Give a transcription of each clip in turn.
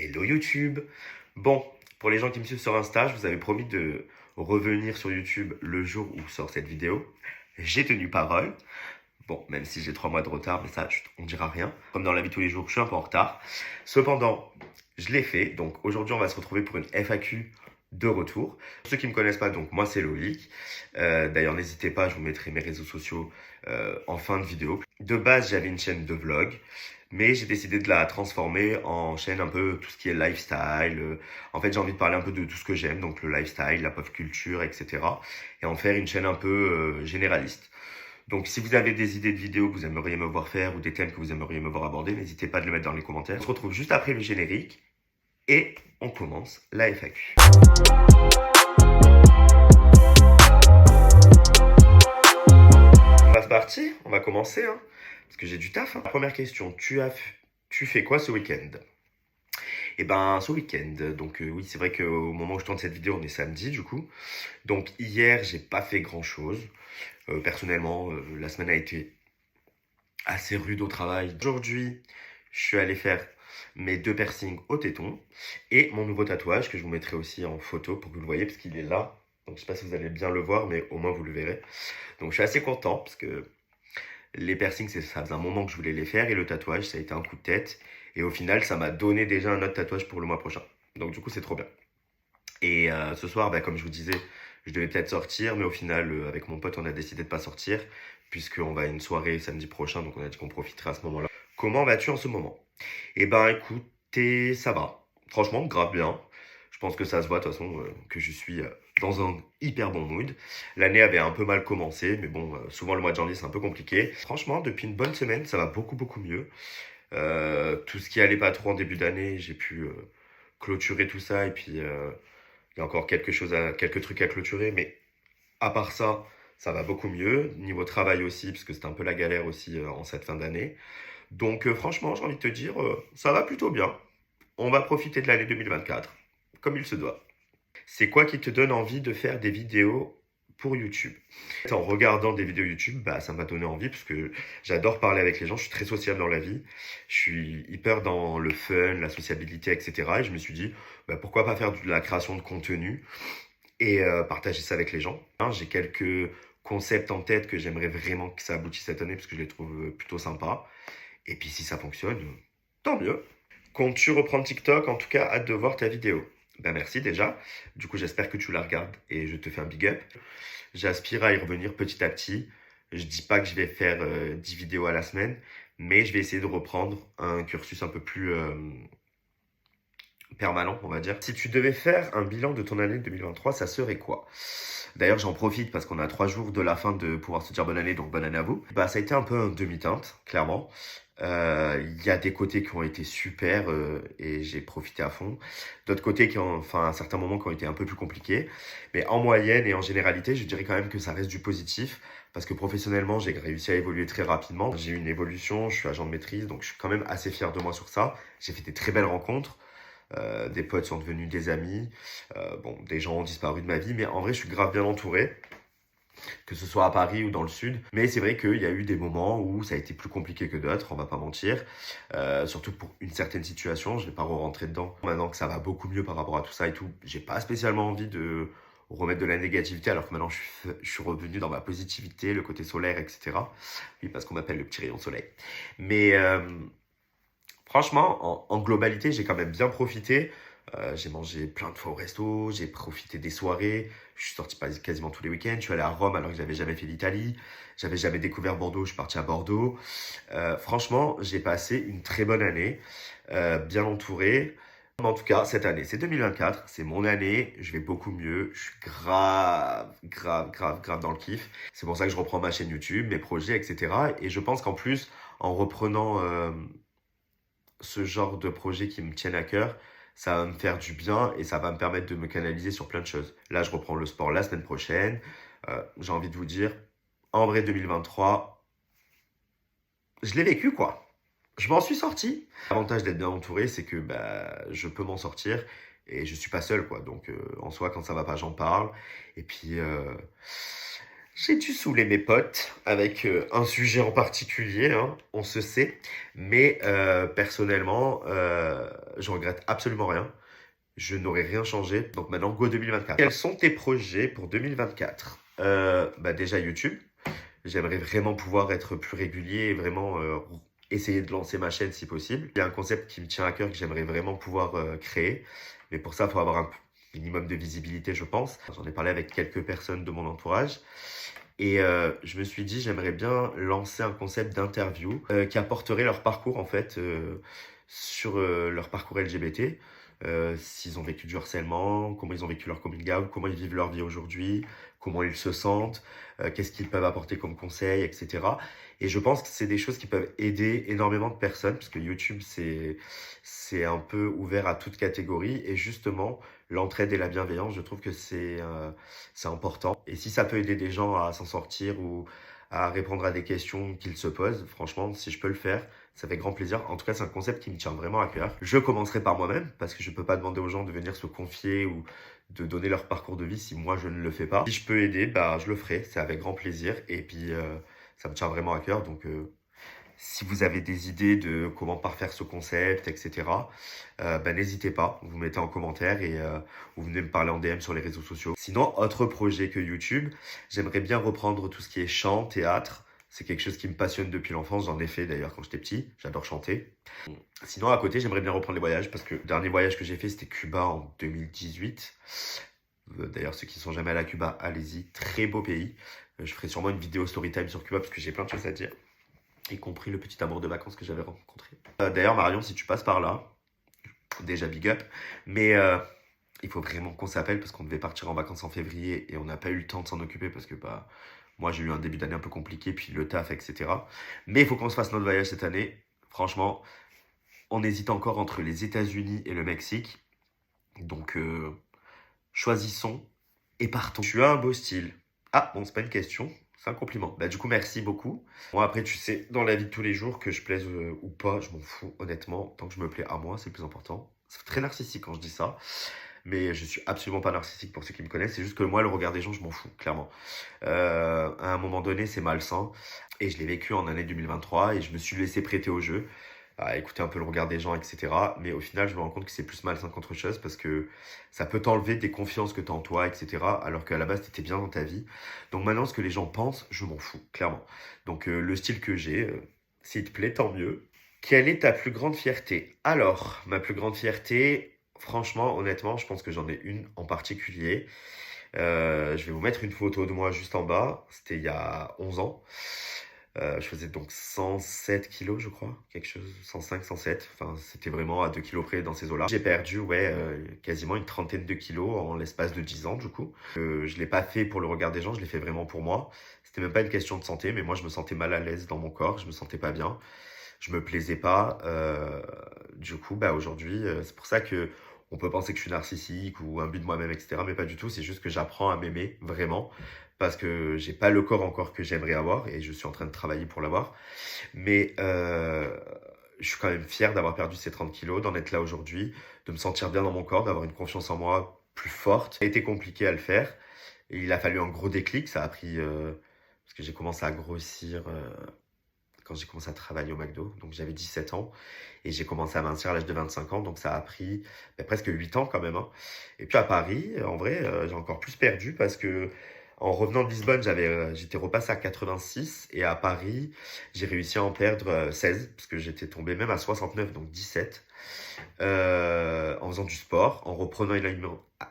Hello YouTube. Bon, pour les gens qui me suivent sur Insta, je vous avais promis de revenir sur YouTube le jour où sort cette vidéo. J'ai tenu parole. Bon, même si j'ai 3 mois de retard, mais ça, on dira rien. Comme dans la vie de tous les jours, je suis un peu en retard. Cependant, je l'ai fait. Donc aujourd'hui, on va se retrouver pour une FAQ de retour. Pour ceux qui ne me connaissent pas, donc moi c'est Loïc. D'ailleurs, n'hésitez pas, je vous mettrai mes réseaux sociaux en fin de vidéo. De base, j'avais une chaîne de vlog, mais j'ai décidé de la transformer en chaîne un peu tout ce qui est lifestyle. En fait, j'ai envie de parler un peu de tout ce que j'aime, donc le lifestyle, la pop culture, etc. Et en faire une chaîne un peu généraliste. Donc, si vous avez des idées de vidéos que vous aimeriez me voir faire ou des thèmes que vous aimeriez me voir aborder, n'hésitez pas à le mettre dans les commentaires. On se retrouve juste après le générique et on commence la FAQ. C'est parti, on va commencer, hein, parce que j'ai du taf. Première question, tu fais quoi ce week-end? Eh ben, ce week-end, donc oui, c'est vrai qu'au moment où je tourne cette vidéo, on est samedi du coup. Donc hier, j'ai pas fait grand-chose. Personnellement, la semaine a été assez rude au travail. Aujourd'hui, je suis allé faire mes 2 piercings au téton et mon nouveau tatouage que je vous mettrai aussi en photo pour que vous le voyez parce qu'il est là. Donc je sais pas si vous allez bien le voir, mais au moins vous le verrez. Donc je suis assez content parce que les piercings, ça faisait un moment que je voulais les faire et le tatouage, ça a été un coup de tête. Et au final, ça m'a donné déjà un autre tatouage pour le mois prochain. Donc du coup, c'est trop bien. Et ce soir, comme je vous disais, je devais peut-être sortir, mais au final, avec mon pote, on a décidé de pas sortir, puisqu'on va à une soirée samedi prochain, donc on a dit qu'on profiterait à ce moment-là. Comment vas-tu en ce moment? Eh ben, écoutez, ça va. Franchement, grave bien. Je pense que ça se voit, de toute façon, que je suis dans un hyper bon mood. L'année avait un peu mal commencé, mais bon, souvent le mois de janvier, c'est un peu compliqué. Franchement, depuis une bonne semaine, ça va beaucoup, beaucoup mieux. Tout ce qui allait pas trop en début d'année, j'ai pu clôturer tout ça, et puis il y a encore quelques trucs à clôturer, mais à part ça, ça va beaucoup mieux. Niveau travail aussi, parce que c'était un peu la galère aussi en cette fin d'année. Donc franchement, j'ai envie de te dire, ça va plutôt bien. On va profiter de l'année 2024, comme il se doit. C'est quoi qui te donne envie de faire des vidéos pour YouTube? En regardant des vidéos YouTube, ça m'a donné envie parce que j'adore parler avec les gens, je suis très sociable dans la vie, je suis hyper dans le fun, la sociabilité, etc. Et je me suis dit, pourquoi pas faire de la création de contenu et partager ça avec les gens. J'ai quelques concepts en tête que j'aimerais vraiment que ça aboutisse cette année parce que je les trouve plutôt sympas. Et puis si ça fonctionne, tant mieux. Comptes-tu reprendre TikTok? En tout cas, hâte de voir ta vidéo. Merci déjà. Du coup, j'espère que tu la regardes et je te fais un big up. J'aspire à y revenir petit à petit. Je dis pas que je vais faire 10 vidéos à la semaine, mais je vais essayer de reprendre un cursus un peu plus permanent, on va dire. Si tu devais faire un bilan de ton année 2023, ça serait quoi? D'ailleurs, j'en profite parce qu'on a 3 jours de la fin de pouvoir se dire bonne année, donc bonne année à vous. Ça a été un peu un demi-teinte, clairement. Il y a des côtés qui ont été super et j'ai profité à fond. D'autres côtés à certains moments qui ont été un peu plus compliqués. Mais en moyenne et en généralité, je dirais quand même que ça reste du positif. Parce que professionnellement, j'ai réussi à évoluer très rapidement. J'ai eu une évolution, je suis agent de maîtrise, donc je suis quand même assez fier de moi sur ça. J'ai fait des très belles rencontres. Des potes sont devenus des amis. Des gens ont disparu de ma vie, mais en vrai, je suis grave bien entouré, que ce soit à Paris ou dans le sud. Mais c'est vrai qu'il y a eu des moments où ça a été plus compliqué que d'autres, on va pas mentir. Surtout pour une certaine situation, je vais pas rentrer dedans. Maintenant que ça va beaucoup mieux par rapport à tout ça et tout, j'ai pas spécialement envie de remettre de la négativité, alors que maintenant je suis revenu dans ma positivité, le côté solaire, etc. Oui, parce qu'on m'appelle le petit rayon de soleil. Mais franchement, en globalité, j'ai quand même bien profité. J'ai mangé plein de fois au resto, j'ai profité des soirées, je suis sorti quasiment tous les week-ends, je suis allé à Rome alors que j'avais jamais fait l'Italie, j'avais jamais découvert Bordeaux, je suis parti à Bordeaux. Franchement, j'ai passé une très bonne année, bien entouré. En tout cas, cette année, c'est 2024, c'est mon année, je vais beaucoup mieux, je suis grave, grave, grave, grave dans le kiff. C'est pour ça que je reprends ma chaîne YouTube, mes projets, etc. Et je pense qu'en plus, en reprenant ce genre de projet qui me tiennent à cœur, ça va me faire du bien et ça va me permettre de me canaliser sur plein de choses. Là, je reprends le sport la semaine prochaine. J'ai envie de vous dire, en vrai 2023, je l'ai vécu quoi. Je m'en suis sorti. L'avantage d'être bien entouré, c'est que je peux m'en sortir et je suis pas seul quoi. Donc en soi, quand ça va pas, j'en parle. Et puis J'ai dû saouler mes potes avec un sujet en particulier, hein, on se sait. Mais personnellement, je regrette absolument rien. Je n'aurais rien changé. Donc maintenant, go 2024. Quels sont tes projets pour 2024? Bah déjà YouTube. J'aimerais vraiment pouvoir être plus régulier et vraiment essayer de lancer ma chaîne si possible. Il y a un concept qui me tient à cœur que j'aimerais vraiment pouvoir créer. Mais pour ça, il faut avoir un minimum de visibilité, je pense. J'en ai parlé avec quelques personnes de mon entourage. Et je me suis dit, j'aimerais bien lancer un concept d'interview qui apporterait leur parcours, en fait, sur leur parcours LGBT. S'ils ont vécu du harcèlement, comment ils ont vécu leur coming out, comment ils vivent leur vie aujourd'hui, comment ils se sentent, qu'est-ce qu'ils peuvent apporter comme conseil, etc. Et je pense que c'est des choses qui peuvent aider énormément de personnes, parce que YouTube, c'est un peu ouvert à toute catégorie. Et justement, l'entraide et la bienveillance, je trouve que c'est important. Et si ça peut aider des gens à s'en sortir ou à répondre à des questions qu'ils se posent, franchement, si je peux le faire, ça fait grand plaisir. En tout cas, c'est un concept qui me tient vraiment à cœur. Je commencerai par moi-même, parce que je peux pas demander aux gens de venir se confier ou de donner leur parcours de vie si moi je ne le fais pas. Si je peux aider, bah je le ferai, c'est avec grand plaisir. Et puis, ça me tient vraiment à cœur. Donc, si vous avez des idées de comment parfaire ce concept, etc., bah, n'hésitez pas, vous mettez en commentaire et vous venez me parler en DM sur les réseaux sociaux. Sinon, autre projet que YouTube, j'aimerais bien reprendre tout ce qui est chant, théâtre. C'est quelque chose qui me passionne depuis l'enfance. J'en ai fait d'ailleurs quand j'étais petit. J'adore chanter. Sinon, à côté, j'aimerais bien reprendre les voyages parce que le dernier voyage que j'ai fait, c'était Cuba en 2018. D'ailleurs, ceux qui ne sont jamais allés à Cuba, allez-y. Très beau pays. Je ferai sûrement une vidéo story time sur Cuba parce que j'ai plein de choses à dire, y compris le petit amour de vacances que j'avais rencontré. D'ailleurs, Marion, si tu passes par là, déjà big up, mais il faut vraiment qu'on s'appelle parce qu'on devait partir en vacances en février et on n'a pas eu le temps de s'en occuper parce que bah, moi j'ai eu un début d'année un peu compliqué, puis le taf, etc. Mais il faut qu'on se fasse notre voyage cette année. Franchement, on hésite encore entre les États-Unis et le Mexique. Donc, choisissons et partons. Tu as un beau style. Ah, bon, c'est pas une question, c'est un compliment. Bah, du coup, merci beaucoup. Moi, après, tu sais, dans la vie de tous les jours, que je plaise ou pas, je m'en fous, honnêtement. Tant que je me plais à moi, c'est le plus important. C'est très narcissique quand je dis ça. Mais je suis absolument pas narcissique pour ceux qui me connaissent. C'est juste que moi, le regard des gens, je m'en fous, clairement. À un moment donné, c'est malsain. Et je l'ai vécu en année 2023 et je me suis laissé prêter au jeu, à écouter un peu le regard des gens, etc. Mais au final, je me rends compte que c'est plus malsain qu'autre chose parce que ça peut t'enlever des confiances que tu as en toi, etc. Alors qu'à la base, tu étais bien dans ta vie. Donc maintenant, ce que les gens pensent, je m'en fous, clairement. Donc le style que j'ai, s'il te plaît, tant mieux. Quelle est ta plus grande fierté? Alors, ma plus grande fierté, franchement, honnêtement, je pense que j'en ai une en particulier. Je vais vous mettre une photo de moi juste en bas. C'était il y a 11 ans. Je faisais donc 107 kilos, je crois, quelque chose, 105, 107. Enfin, c'était vraiment à 2 kilos près dans ces eaux-là. J'ai perdu, ouais, quasiment une trentaine de kilos en l'espace de 10 ans, du coup. Je l'ai pas fait pour le regard des gens, je l'ai fait vraiment pour moi. C'était même pas une question de santé, mais moi, je me sentais mal à l'aise dans mon corps, je me sentais pas bien, je me plaisais pas. Du coup, bah aujourd'hui, c'est pour ça que on peut penser que je suis narcissique ou imbu de moi-même, etc. Mais pas du tout. C'est juste que j'apprends à m'aimer vraiment parce que j'ai pas le corps encore que j'aimerais avoir et je suis en train de travailler pour l'avoir. Mais je suis quand même fier d'avoir perdu ces 30 kilos, d'en être là aujourd'hui, de me sentir bien dans mon corps, d'avoir une confiance en moi plus forte. Ça a été compliqué à le faire. Et il a fallu un gros déclic. Ça a pris parce que j'ai commencé à grossir quand j'ai commencé à travailler au McDo. Donc j'avais 17 ans et j'ai commencé à mincir à l'âge de 25 ans. Donc ça a pris presque 8 ans quand même, hein. Et puis à Paris, en vrai, j'ai encore plus perdu parce que en revenant de Lisbonne, j'étais repassé à 86 et à Paris, j'ai réussi à en perdre 16 parce que j'étais tombé même à 69, donc 17, en faisant du sport, en reprenant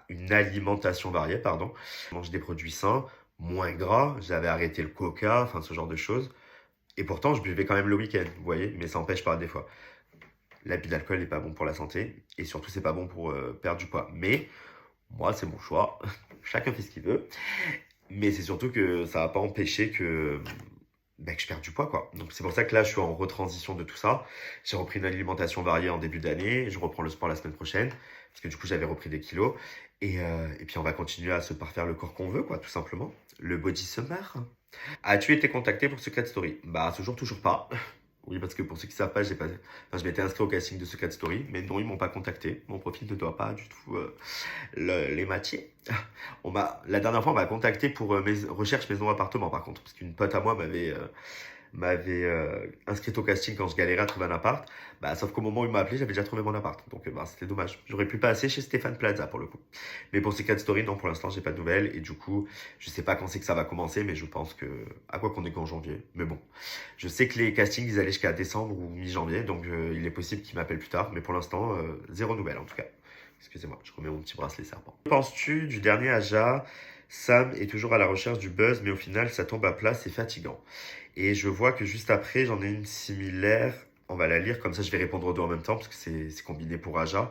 une alimentation variée, pardon. Je mange des produits sains, moins gras, j'avais arrêté le coca, enfin ce genre de choses. Et pourtant, je buvais quand même le week-end, vous voyez, mais ça n'empêche pas des fois. L'abus d'alcool n'est pas bon pour la santé, et surtout, c'est pas bon pour perdre du poids. Mais moi, c'est mon choix, chacun fait ce qu'il veut. Mais c'est surtout que ça va pas empêcher que je perde du poids, quoi. Donc c'est pour ça que là, je suis en retransition de tout ça. J'ai repris une alimentation variée en début d'année, je reprends le sport la semaine prochaine, parce que du coup, j'avais repris des kilos. Et puis, on va continuer à se parfaire le corps qu'on veut, quoi, tout simplement. Le body summer. As-tu été contacté pour Secret Story? Bah, toujours pas. Oui, parce que pour ceux qui ne savent pas, je m'étais inscrit au casting de Secret Story, mais non, ils m'ont pas contacté. Mon profil ne doit pas du tout les matcher. La dernière fois, on m'a contacté pour mes recherches maison appartement, par contre, parce qu'une pote à moi m'avait inscrite au casting quand je galérais à trouver un appart. Bah, sauf qu'au moment où il m'a appelé, j'avais déjà trouvé mon appart. Donc, bah, c'était dommage. J'aurais pu passer chez Stéphane Plaza pour le coup. Mais pour Secret Story, non, pour l'instant, j'ai pas de nouvelles. Et du coup, je sais pas quand c'est que ça va commencer, mais je pense que. À quoi qu'on est qu'en janvier. Mais bon. Je sais que les castings, ils allaient jusqu'à décembre ou mi-janvier. Donc, il est possible qu'ils m'appellent plus tard. Mais pour l'instant, zéro nouvelle en tout cas. Excusez-moi, je remets mon petit bracelet serpent. Que penses-tu du dernier Aja? Sam est toujours à la recherche du buzz, mais au final, ça tombe à plat, c'est fatigant. Et je vois que juste après, j'en ai une similaire. On va la lire, comme ça je vais répondre aux deux en même temps, parce que c'est combiné pour Aja.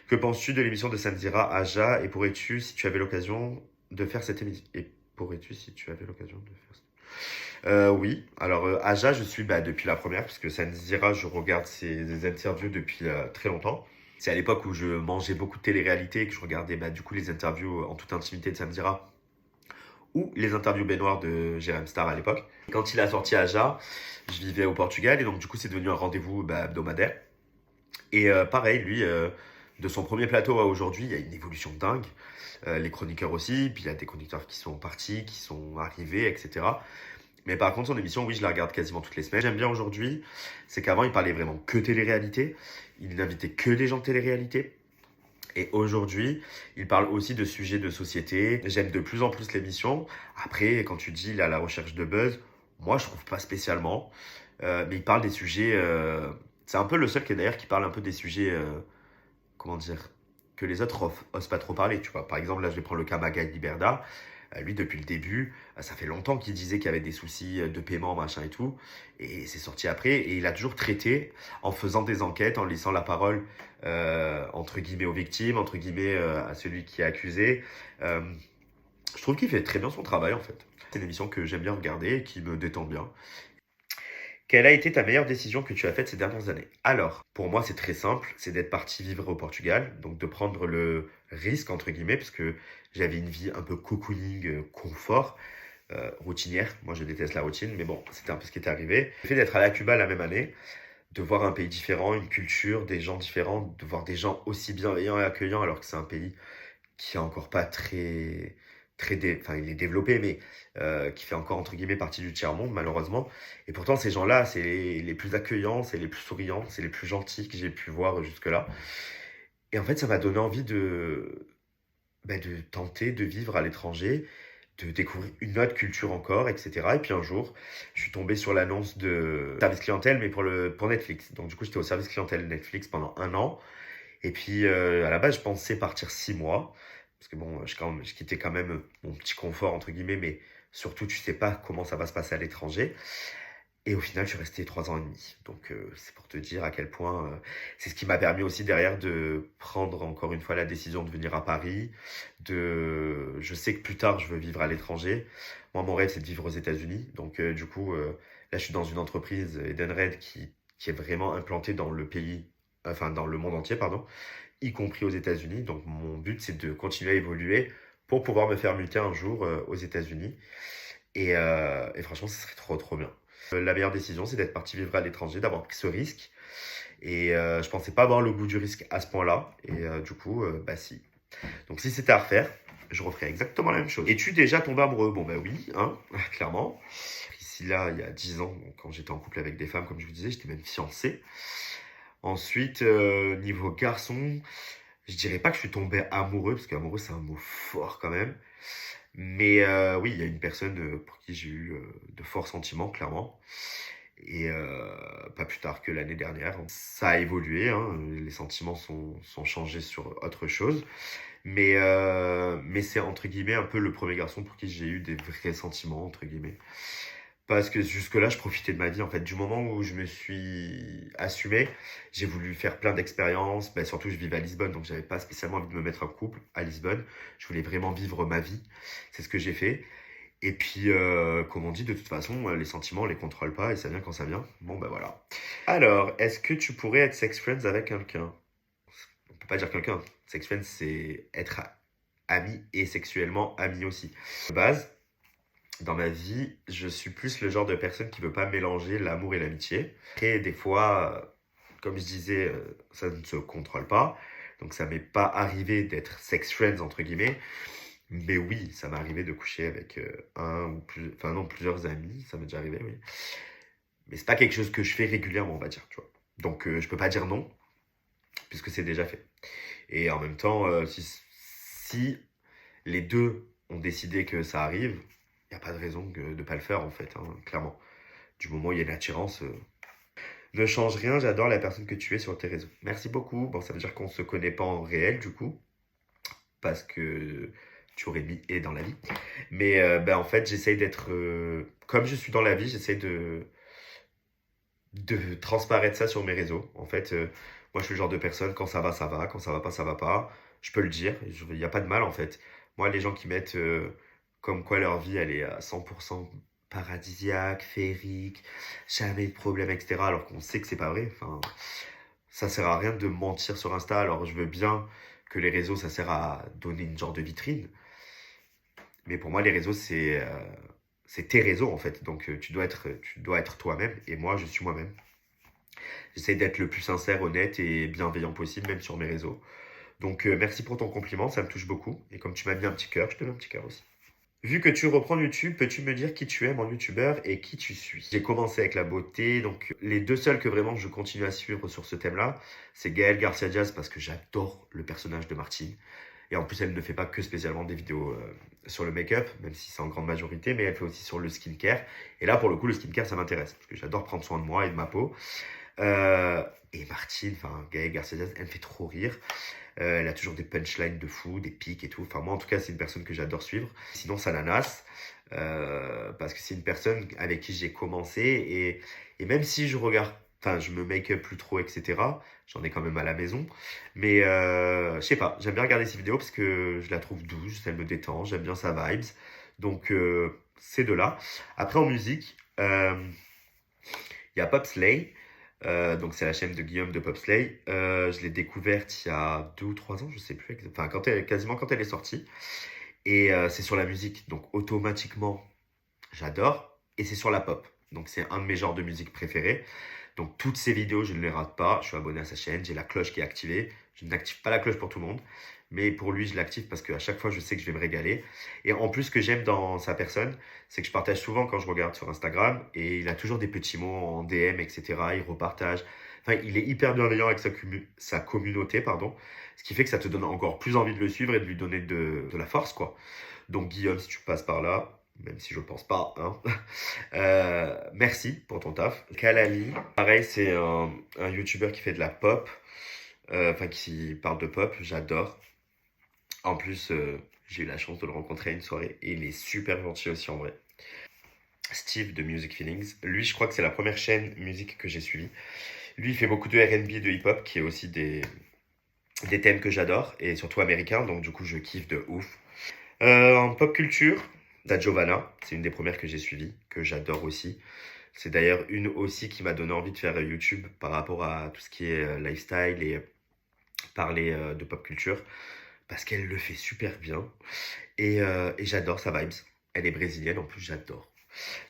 Que penses-tu de l'émission de Samzira, Aja? Et pourrais-tu, si tu avais l'occasion de faire cette émission? Et pourrais-tu, si tu avais l'occasion de faire oui, alors Aja, je suis depuis la première, parce que Samzira, je regarde ses interviews depuis très longtemps. C'est à l'époque où je mangeais beaucoup de télé-réalité et que je regardais du coup les interviews en toute intimité de Samzira ou les interviews baignoires de Jérém Star à l'époque. Quand il a sorti Aja, je vivais au Portugal et donc du coup c'est devenu un rendez-vous hebdomadaire. Et pareil, lui, de son premier plateau à aujourd'hui, il y a une évolution dingue. Les chroniqueurs aussi, puis il y a des chroniqueurs qui sont partis, qui sont arrivés, etc. Mais par contre, son émission, oui, je la regarde quasiment toutes les semaines. J'aime bien aujourd'hui, c'est qu'avant, il parlait vraiment que télé-réalité. Il n'invitait que des gens de télé-réalité. Et aujourd'hui, il parle aussi de sujets de société. J'aime de plus en plus l'émission. Après, quand tu dis, il est à la recherche de buzz, moi, je trouve pas spécialement. Mais il parle des sujets... c'est un peu le seul qui, d'ailleurs, qui parle un peu des sujets... comment dire, que les autres osent pas trop parler, tu vois. Par exemple, là, je vais prendre le cas Magali Berda. Lui, depuis le début, ça fait longtemps qu'il disait qu'il y avait des soucis de paiement, machin et tout. Et c'est sorti après. Et il a toujours traité en faisant des enquêtes, en laissant la parole, entre guillemets, aux victimes, entre guillemets, à celui qui est accusé. Euh, je trouve qu'il fait très bien son travail, en fait. C'est une émission que j'aime bien regarder et qui me détend bien. Quelle a été ta meilleure décision que tu as faite ces dernières années? Alors, pour moi, c'est très simple, c'est d'être parti vivre au Portugal, donc de prendre le risque, entre guillemets, parce que j'avais une vie un peu cocooning, confort, routinière. Moi, je déteste la routine, mais bon, c'était un peu ce qui était arrivé. Le fait d'être allé à Cuba la même année, de voir un pays différent, une culture, des gens différents, de voir des gens aussi bienveillants et accueillants, alors que c'est un pays qui est encore pas enfin, il est développé, mais qui fait encore, entre guillemets, partie du tiers-monde, malheureusement. Et pourtant, ces gens-là, c'est les plus accueillants, c'est les plus souriants, c'est les plus gentils que j'ai pu voir jusque-là. Et en fait, ça m'a donné envie de tenter de vivre à l'étranger, de découvrir une autre culture encore, etc. Et puis un jour, je suis tombé sur l'annonce de service clientèle, mais pour Netflix. Donc du coup, j'étais au service clientèle Netflix pendant un an. Et puis, à la base, je pensais partir 6 mois. Parce que bon, je quittais quand même mon petit confort, entre guillemets, mais surtout, tu sais pas comment ça va se passer à l'étranger. Et au final, je suis resté 3 ans et demi. Donc, c'est pour te dire à quel point c'est ce qui m'a permis aussi derrière de prendre encore une fois la décision de venir à Paris. Je sais que plus tard, je veux vivre à l'étranger. Moi, mon rêve, c'est de vivre aux États-Unis. Donc, du coup, là, je suis dans une entreprise, Edenred, qui est vraiment implantée dans le pays, enfin, dans le monde entier, pardon, y compris aux États-Unis. Donc, mon but, c'est de continuer à évoluer pour pouvoir me faire muter un jour aux États-Unis. Et franchement, ce serait trop, trop bien. La meilleure décision, c'est d'être parti vivre à l'étranger, d'avoir pris ce risque. Et je pensais pas avoir le goût du risque à ce point-là. Et du coup, bah si. Donc si c'était à refaire, je referais exactement la même chose. Es-tu déjà tombé amoureux? Bon, bah oui, hein, clairement. Ici, là, il y a 10 ans, quand j'étais en couple avec des femmes, comme je vous disais, j'étais même fiancé. Ensuite, niveau garçon, je dirais pas que je suis tombé amoureux, parce qu'amoureux, c'est un mot fort quand même. Mais oui, il y a une personne pour qui j'ai eu de forts sentiments, clairement. Et pas plus tard que l'année dernière. Ça a évolué, hein, les sentiments sont changés sur autre chose. Mais c'est entre guillemets un peu le premier garçon pour qui j'ai eu des vrais sentiments, entre guillemets. Parce que jusque-là, je profitais de ma vie. En fait, du moment où je me suis assumé, j'ai voulu faire plein d'expériences. Surtout, je vivais à Lisbonne, donc j'avais pas spécialement envie de me mettre en couple à Lisbonne. Je voulais vraiment vivre ma vie. C'est ce que j'ai fait. Et puis, comme on dit, de toute façon, les sentiments, on les contrôle pas et ça vient quand ça vient. Bon, ben voilà. Alors, est-ce que tu pourrais être sex friends avec quelqu'un? On peut pas dire quelqu'un. Sex friends, c'est être ami et sexuellement ami aussi. De base, dans ma vie, je suis plus le genre de personne qui veut pas mélanger l'amour et l'amitié. Et des fois, comme je disais, ça ne se contrôle pas. Donc ça m'est pas arrivé d'être sex friends entre guillemets. Mais oui, ça m'est arrivé de coucher avec un ou plus, enfin non, plusieurs amis, ça m'est déjà arrivé, oui. Mais c'est pas quelque chose que je fais régulièrement, on va dire, tu vois. Donc je peux pas dire non, puisque c'est déjà fait. Et en même temps, si les deux ont décidé que ça arrive, il n'y a pas de raison de ne pas le faire, en fait, hein, clairement. Du moment où il y a une attirance, ne change rien, j'adore la personne que tu es sur tes réseaux. Merci beaucoup. Bon, ça veut dire qu'on se connaît pas en réel, du coup, parce que tu aurais mis et dans la vie. Mais ben, en fait, j'essaye d'être... comme je suis dans la vie, j'essaye de transparaître ça sur mes réseaux. En fait, moi, je suis le genre de personne, quand ça va, ça va. Quand ça va pas. Je peux le dire. Il n'y a pas de mal, en fait. Moi, les gens qui mettent comme quoi leur vie, elle est à 100% paradisiaque, féerique, jamais de problème, etc. Alors qu'on sait que c'est pas vrai. Enfin, ça sert à rien de mentir sur Insta. Alors, je veux bien que les réseaux, ça sert à donner une genre de vitrine. Mais pour moi, les réseaux, c'est tes réseaux, en fait. Donc, tu dois être toi-même. Et moi, je suis moi-même. J'essaie d'être le plus sincère, honnête et bienveillant possible, même sur mes réseaux. Donc, merci pour ton compliment, ça me touche beaucoup. Et comme tu m'as mis un petit cœur, je te mets un petit cœur aussi. Vu que tu reprends YouTube, peux-tu me dire qui tu es, mon youtubeur, et qui tu suis? J'ai commencé avec la beauté, donc les deux seuls que vraiment je continue à suivre sur ce thème-là, c'est Gaël Garcia Diaz parce que j'adore le personnage de Martine. Et en plus, elle ne fait pas que spécialement des vidéos sur le make-up, même si c'est en grande majorité, mais elle fait aussi sur le skincare. Et là, pour le coup, le skincare, ça m'intéresse, parce que j'adore prendre soin de moi et de ma peau. Euh, et Martine, enfin Gaël Garcia Diaz, elle me fait trop rire. Elle a toujours des punchlines de fou, des pics et tout. Enfin, moi, en tout cas, c'est une personne que j'adore suivre. Sinon, Sananas, parce que c'est une personne avec qui j'ai commencé. Et même si je regarde, enfin, je me make up plus trop, etc., j'en ai quand même à la maison. Mais je sais pas, j'aime bien regarder ses vidéos parce que je la trouve douce, elle me détend, j'aime bien sa vibes. Donc, c'est de là. Après, en musique, il y a Pop Slay. Donc c'est la chaîne de Guillaume de Popslay. Je l'ai découverte il y a 2 ou 3 ans, je sais plus, enfin quasiment quand elle est sortie. Et c'est sur la musique, donc automatiquement j'adore. Et c'est sur la pop, donc c'est un de mes genres de musique préférés. Donc toutes ces vidéos, je ne les rate pas. Je suis abonné à sa chaîne, j'ai la cloche qui est activée. Je n'active pas la cloche pour tout le monde, mais pour lui, je l'active parce qu'à chaque fois, je sais que je vais me régaler. Et en plus, ce que j'aime dans sa personne, c'est que je partage souvent quand je regarde sur Instagram et il a toujours des petits mots en DM, etc. Il repartage. Enfin, il est hyper bienveillant avec sa communauté, pardon. Ce qui fait que ça te donne encore plus envie de le suivre et de lui donner de la force, quoi. Donc, Guillaume, si tu passes par là, même si je pense pas, hein, merci pour ton taf. Kalali, pareil, c'est un YouTuber qui fait de la pop, enfin qui parle de pop, j'adore. En plus, j'ai eu la chance de le rencontrer à une soirée et il est super gentil aussi en vrai. Steve de Music Feelings, lui je crois que c'est la première chaîne musique que j'ai suivie. Lui il fait beaucoup de R&B et de hip-hop qui est aussi des thèmes que j'adore et surtout américains, donc du coup je kiffe de ouf. En pop culture, Da Giovanna, c'est une des premières que j'ai suivies, que j'adore aussi. C'est d'ailleurs une aussi qui m'a donné envie de faire YouTube par rapport à tout ce qui est lifestyle et parler de pop culture, parce qu'elle le fait super bien. Et j'adore sa vibes. Elle est brésilienne, en plus j'adore.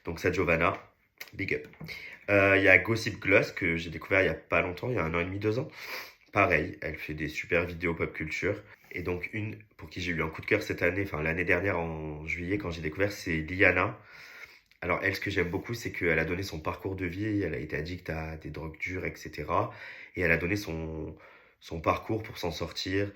Donc ça, Giovanna, big up. Il y a Gossip Gloss que j'ai découvert il y a pas longtemps, il y a 1 an et demi, 2 ans. Pareil, elle fait des super vidéos pop culture. Et donc une pour qui j'ai eu un coup de cœur cette année, enfin l'année dernière en juillet quand j'ai découvert, c'est Liana. Alors elle, ce que j'aime beaucoup, c'est qu'elle a donné son parcours de vie, elle a été addict à des drogues dures, etc. Et elle a donné son parcours pour s'en sortir,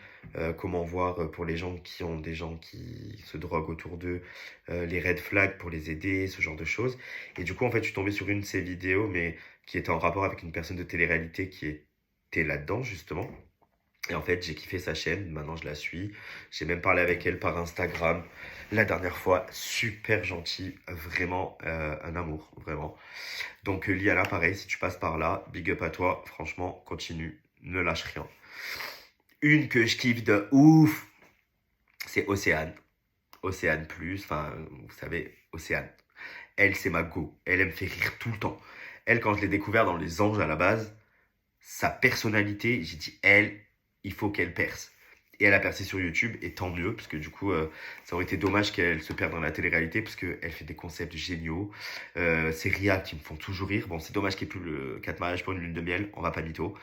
comment voir pour les gens qui ont des gens qui se droguent autour d'eux, les red flags pour les aider, ce genre de choses. Et du coup, en fait, je suis tombé sur une de ses vidéos, mais qui était en rapport avec une personne de télé-réalité qui était là-dedans, justement. Et en fait, j'ai kiffé sa chaîne, maintenant je la suis. J'ai même parlé avec elle par Instagram la dernière fois. Super gentil, vraiment un amour, vraiment. Donc Liana, pareil, si tu passes par là, big up à toi. Franchement, continue, ne lâche rien. Une que je kiffe de ouf, c'est Océane. Océane Plus, enfin, vous savez, Océane. Elle, c'est ma go. Elle me fait rire tout le temps. Elle, quand je l'ai découvert dans Les Anges à la base, sa personnalité, j'ai dit, elle, il faut qu'elle perce. Et elle a percé sur YouTube, et tant mieux, parce que du coup, ça aurait été dommage qu'elle se perde dans la télé-réalité, parce qu'elle fait des concepts géniaux. C'est Ria qui me font toujours rire. Bon, c'est dommage qu'il n'y ait plus le 4 mariages pour une lune de miel, on va pas mytho.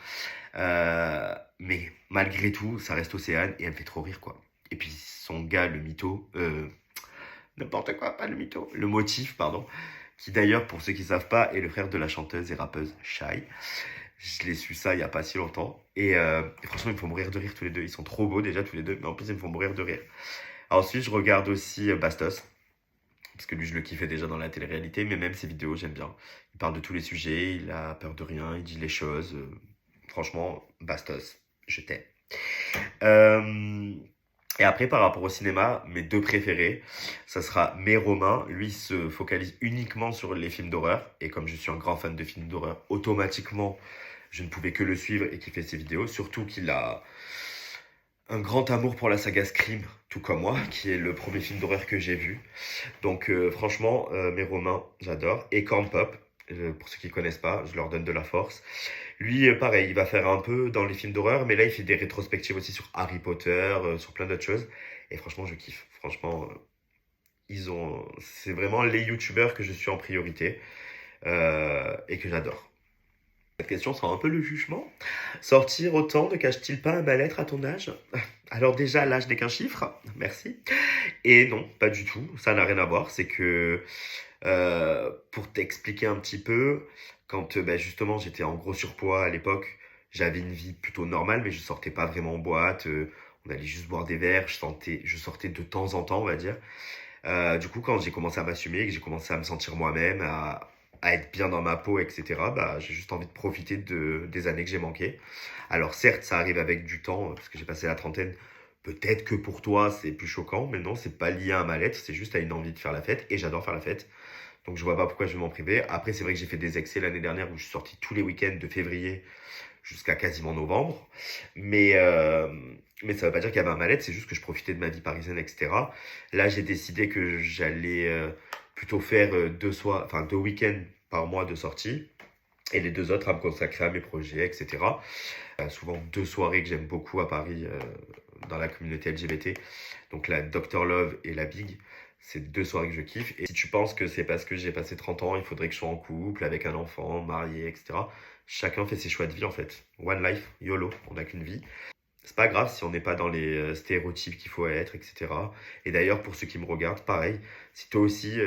Mais malgré tout, ça reste Océane, et elle me fait trop rire, quoi. Et puis son gars, le mytho, n'importe quoi, pas le mytho, le motif, pardon, qui d'ailleurs, pour ceux qui savent pas, est le frère de la chanteuse et rappeuse Shai. Je l'ai su ça il y a pas si longtemps. Et franchement, ils me font mourir de rire tous les deux. Ils sont trop beaux déjà tous les deux, mais en plus, ils me font mourir de rire. Ensuite, je regarde aussi Bastos, parce que lui, je le kiffais déjà dans la télé-réalité, mais même ses vidéos, j'aime bien. Il parle de tous les sujets, il a peur de rien, il dit les choses. Franchement, Bastos, je t'aime. Euh, et après, par rapport au cinéma, mes deux préférés, ça sera Mes Romain. Lui, il se focalise uniquement sur les films d'horreur. Et comme je suis un grand fan de films d'horreur, automatiquement, je ne pouvais que le suivre et kiffer ses vidéos. Surtout qu'il a un grand amour pour la saga Scream, tout comme moi, qui est le premier film d'horreur que j'ai vu. Donc franchement, Mes Romains, j'adore. Et Corn Pop, pour ceux qui connaissent pas, je leur donne de la force. Lui, pareil, il va faire un peu dans les films d'horreur, mais là, il fait des rétrospectives aussi sur Harry Potter, sur plein d'autres choses. Et franchement, je kiffe. Franchement, c'est vraiment les youtubeurs que je suis en priorité et que j'adore. Cette question sera un peu le jugement. Sortir autant ne cache-t-il pas un mal-être à ton âge? Alors déjà, l'âge n'est qu'un chiffre, merci. Et non, pas du tout, ça n'a rien à voir. C'est que, pour t'expliquer un petit peu, quand bah, justement j'étais en gros surpoids à l'époque, j'avais une vie plutôt normale, mais je sortais pas vraiment en boîte. On allait juste boire des verres, je sortais de temps en temps, on va dire. Du coup, quand j'ai commencé à m'assumer, que j'ai commencé à me sentir moi-même, à être bien dans ma peau, etc., bah, j'ai juste envie de profiter des années que j'ai manquées. Alors certes, ça arrive avec du temps, parce que j'ai passé la trentaine. Peut-être que pour toi, c'est plus choquant, mais non, c'est pas lié à un mal-être, c'est juste à une envie de faire la fête, et j'adore faire la fête. Donc je vois pas pourquoi je vais m'en priver. Après, c'est vrai que j'ai fait des excès l'année dernière où je suis sorti tous les week-ends de février jusqu'à quasiment novembre. Mais, euh, mais ça veut pas dire qu'il y avait un mal-être, c'est juste que je profitais de ma vie parisienne, etc. Là, j'ai décidé que j'allais plutôt faire enfin, 2 week-ends par mois de sortie. Et les 2 autres à me consacrer à mes projets, etc. Souvent 2 soirées que j'aime beaucoup à Paris dans la communauté LGBT. Donc la Dr Love et la Big. C'est 2 soirées que je kiffe. Et si tu penses que c'est parce que j'ai passé 30 ans, il faudrait que je sois en couple, avec un enfant, marié, etc. Chacun fait ses choix de vie en fait. One life, YOLO, on n'a qu'une vie. C'est pas grave si on n'est pas dans les stéréotypes qu'il faut être, etc. Et d'ailleurs, pour ceux qui me regardent, pareil, si toi aussi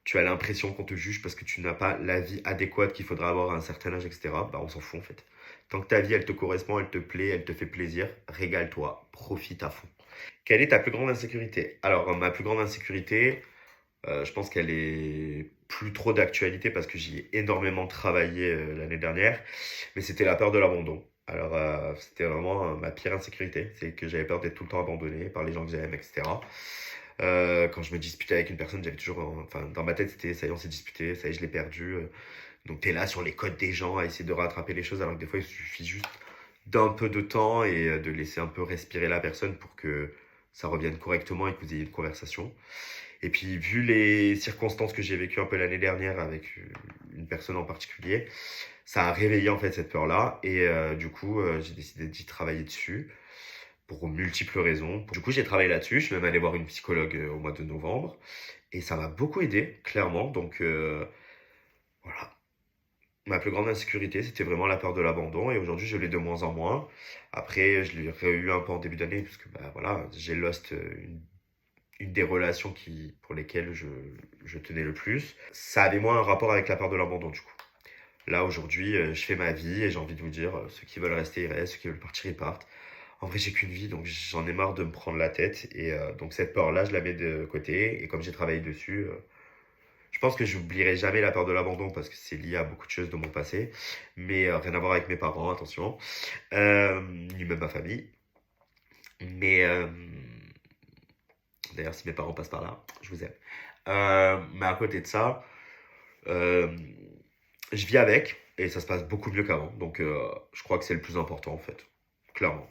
tu as l'impression qu'on te juge parce que tu n'as pas la vie adéquate qu'il faudra avoir à un certain âge, etc., bah on s'en fout en fait. Tant que ta vie, elle te correspond, elle te plaît, elle te fait plaisir, régale-toi, profite à fond. Quelle est ta plus grande insécurité? Alors, ma plus grande insécurité, je pense qu'elle est plus trop d'actualité parce que j'y ai énormément travaillé l'année dernière, mais c'était la peur de l'abandon. Alors, c'était vraiment ma pire insécurité, c'est que j'avais peur d'être tout le temps abandonné par les gens que j'aime, etc. Quand je me disputais avec une personne, j'avais toujours, enfin, dans ma tête, c'était ça y est, on s'est disputé, ça y est, je l'ai perdu. Donc, t'es là sur les codes des gens à essayer de rattraper les choses, alors que des fois, il suffit juste d'un peu de temps et de laisser un peu respirer la personne pour que ça revienne correctement et que vous ayez une conversation. Et puis, vu les circonstances que j'ai vécues un peu l'année dernière avec une personne en particulier, ça a réveillé en fait cette peur-là. Et du coup, j'ai décidé d'y travailler dessus pour multiples raisons. Du coup, j'ai travaillé là-dessus. Je suis même allé voir une psychologue au mois de novembre. Et ça m'a beaucoup aidé, clairement. Donc, voilà. Ma plus grande insécurité, c'était vraiment la peur de l'abandon. Et aujourd'hui, je l'ai de moins en moins. Après, je l'ai eu un peu en début d'année, parce que bah, voilà, j'ai lost une des relations pour lesquelles je tenais le plus. Ça avait moins un rapport avec la peur de l'abandon, du coup. Là, aujourd'hui, je fais ma vie et j'ai envie de vous dire, ceux qui veulent rester, ils restent, ceux qui veulent partir, ils partent. En vrai, j'ai qu'une vie, donc j'en ai marre de me prendre la tête. Et donc, cette peur-là, je la mets de côté. Et comme j'ai travaillé dessus, je pense que j'oublierai jamais la peur de l'abandon parce que c'est lié à beaucoup de choses de mon passé. Mais rien à voir avec mes parents, attention. Ni même ma famille. Mais d'ailleurs, si mes parents passent par là, je vous aime. Mais à côté de ça, euh, je vis avec et ça se passe beaucoup mieux qu'avant. Donc, je crois que c'est le plus important en fait, clairement.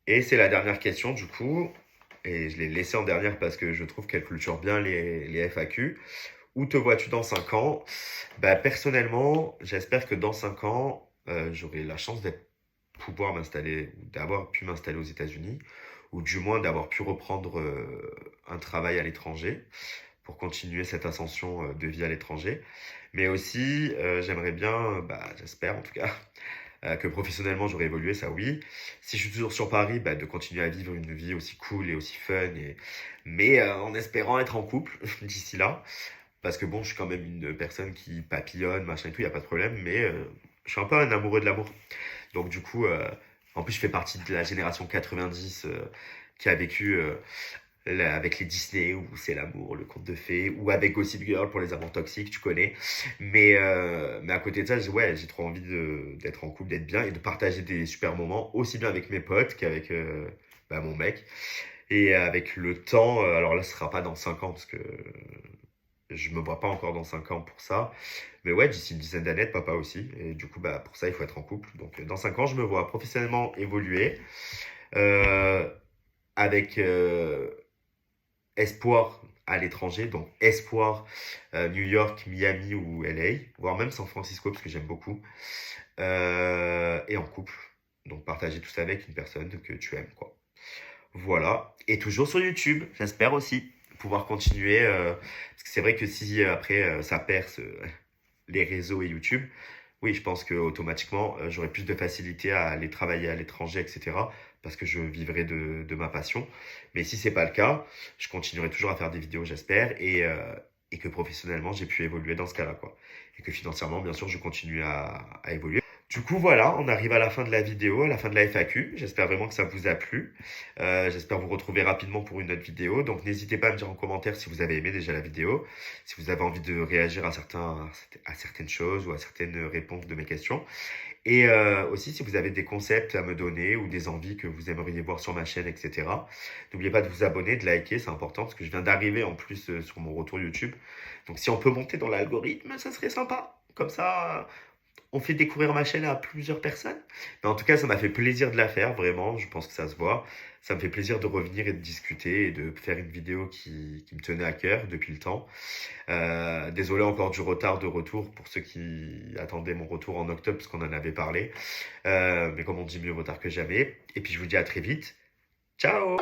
Et c'est la dernière question du coup, et je l'ai laissée en dernière parce que je trouve qu'elle clôture bien les FAQ. Où te vois-tu dans 5 ans? Bah, personnellement, j'espère que dans 5 ans, j'aurai la chance d'être pouvoir m'installer, ou d'avoir pu m'installer aux États-Unis, ou du moins d'avoir pu reprendre un travail à l'étranger pour continuer cette ascension de vie à l'étranger. Mais aussi, j'aimerais bien, j'espère en tout cas, que professionnellement j'aurais évolué, ça oui. Si je suis toujours sur Paris, de continuer à vivre une vie aussi cool et aussi fun, mais en espérant être en couple d'ici là. Parce que bon, je suis quand même une personne qui papillonne, machin et tout, il n'y a pas de problème, mais je suis un peu un amoureux de l'amour. Donc du coup, en plus je fais partie de la génération 90 qui a vécu avec les Disney, où c'est l'amour, le conte de fées, ou avec Gossip Girl pour les amours toxiques, tu connais. Mais à côté de ça, ouais, j'ai trop envie d'être en couple, d'être bien et de partager des super moments, aussi bien avec mes potes qu'avec mon mec. Et avec le temps, alors là, ce sera pas dans 5 ans, parce que je me vois pas encore dans 5 ans pour ça. Mais ouais, d'ici une dizaine d'années, être papa aussi. Et du coup, pour ça, il faut être en couple. Donc dans 5 ans, je me vois professionnellement évoluer. euh, avec espoir à l'étranger, donc espoir New York, Miami ou LA, voire même San Francisco, parce que j'aime beaucoup. Et en couple. Donc partager tout ça avec une personne que tu aimes, quoi. Voilà. Et toujours sur YouTube, j'espère aussi pouvoir continuer. Parce que c'est vrai que si après ça perce les réseaux et YouTube, oui, je pense que automatiquement j'aurai plus de facilité à aller travailler à l'étranger, etc. Parce que je vivrai de ma passion. Mais si c'est pas le cas, je continuerai toujours à faire des vidéos, j'espère, et que professionnellement j'ai pu évoluer dans ce cas-là, quoi. Et que financièrement, bien sûr, je continue à évoluer. Du coup, voilà, on arrive à la fin de la vidéo, à la fin de la FAQ. J'espère vraiment que ça vous a plu. J'espère vous retrouver rapidement pour une autre vidéo. Donc, n'hésitez pas à me dire en commentaire si vous avez aimé déjà la vidéo, si vous avez envie de réagir à certaines choses ou à certaines réponses de mes questions. Et aussi, si vous avez des concepts à me donner ou des envies que vous aimeriez voir sur ma chaîne, etc. N'oubliez pas de vous abonner, de liker, c'est important parce que je viens d'arriver en plus sur mon retour YouTube. Donc, si on peut monter dans l'algorithme, ça serait sympa. Comme ça, on fait découvrir ma chaîne à plusieurs personnes. Mais en tout cas, ça m'a fait plaisir de la faire, vraiment. Je pense que ça se voit. Ça me fait plaisir de revenir et de discuter et de faire une vidéo qui me tenait à cœur depuis le temps. Désolé encore du retard de retour pour ceux qui attendaient mon retour en octobre, parce qu'on en avait parlé. Mais comme on dit, mieux vaut tard que jamais. Et puis, je vous dis à très vite. Ciao!